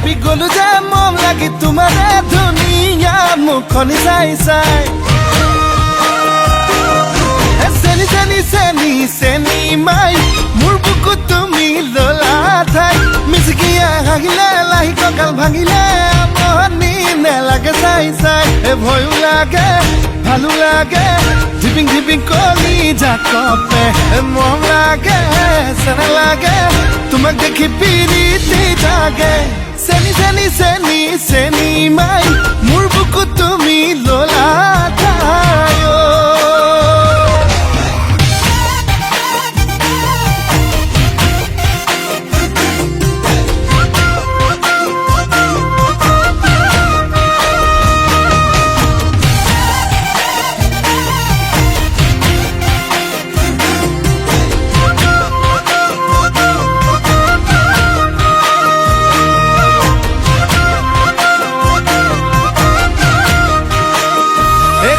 ভাবি গলো যে মম লাগি তোমাৰে ধুনীয়া মুখনি চাই চাই চেনি চেনি চেনি চেনি মাই মোৰ বুকুত তুমি ললা ঠাই মিচিকিয়া হাগিলে লাহি কঁকাল ভাঙিলে আমনি নেলাগে চাই চাই ভয়ো লাগে ভালো লাগে ঝিপিং ঝিপিং কলি জাকপে মম লাগে চেনা লাগে তোমাক দেখি পিৰিতি জাগে চেনি চেনি চেনি চেনি মাই মোৰ বুকুত তুমি ললা ঠাই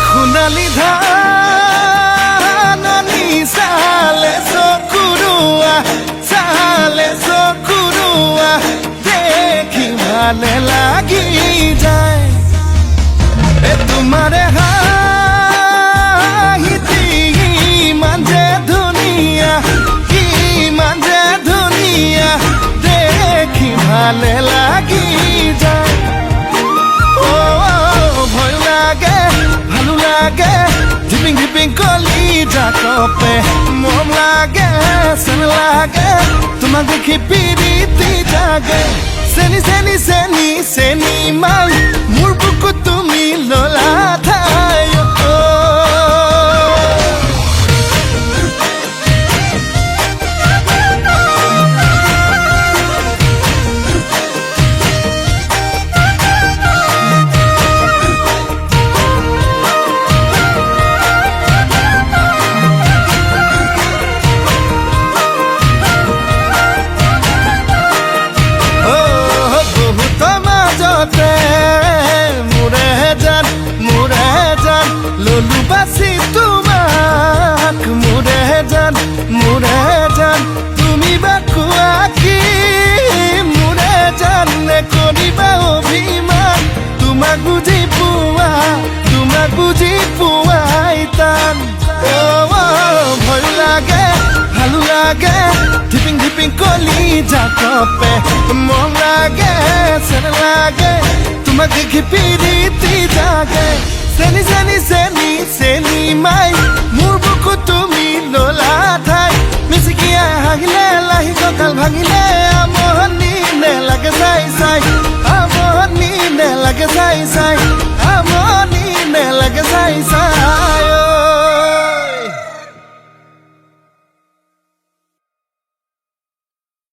সোণালী ধাননি চালে চকুৰুৱা দেখি ভালে লাগি যায় তোমাৰে হাঁহিতি ইমান যে ধুনীয়া দেখি ভালে লাগি যায় ভয় লাগে ভালো লাগে ঝিপিং ঝিপিং কলি জাকপে মম লাগে চেনা লাগে তোমাক দেখি পিৰিতি জাগে চেনি চেনি চেনি চেনি মাই মোৰ বুকুত তুমি ললা ঠাই ললু বাসি তোমাক মোৰে জান তুমি বাকুয়া কি মোৰে জান কৰিবা অভিমান তোমাক বুজি পোৱাই টান ভয় লাগে ভালো লাগে ঝিপিং ঝিপিং কলি জাকপে মম লাগে চেনা লাগে তোমাক দেখি পিৰিতি জাগে চেনি চেনি চেনি চেনি মাই মোৰ বুকুত তুমি ললা ঠাই মিচিকিয়া হাগিলে লাহি কঁকাল ভাঙিলে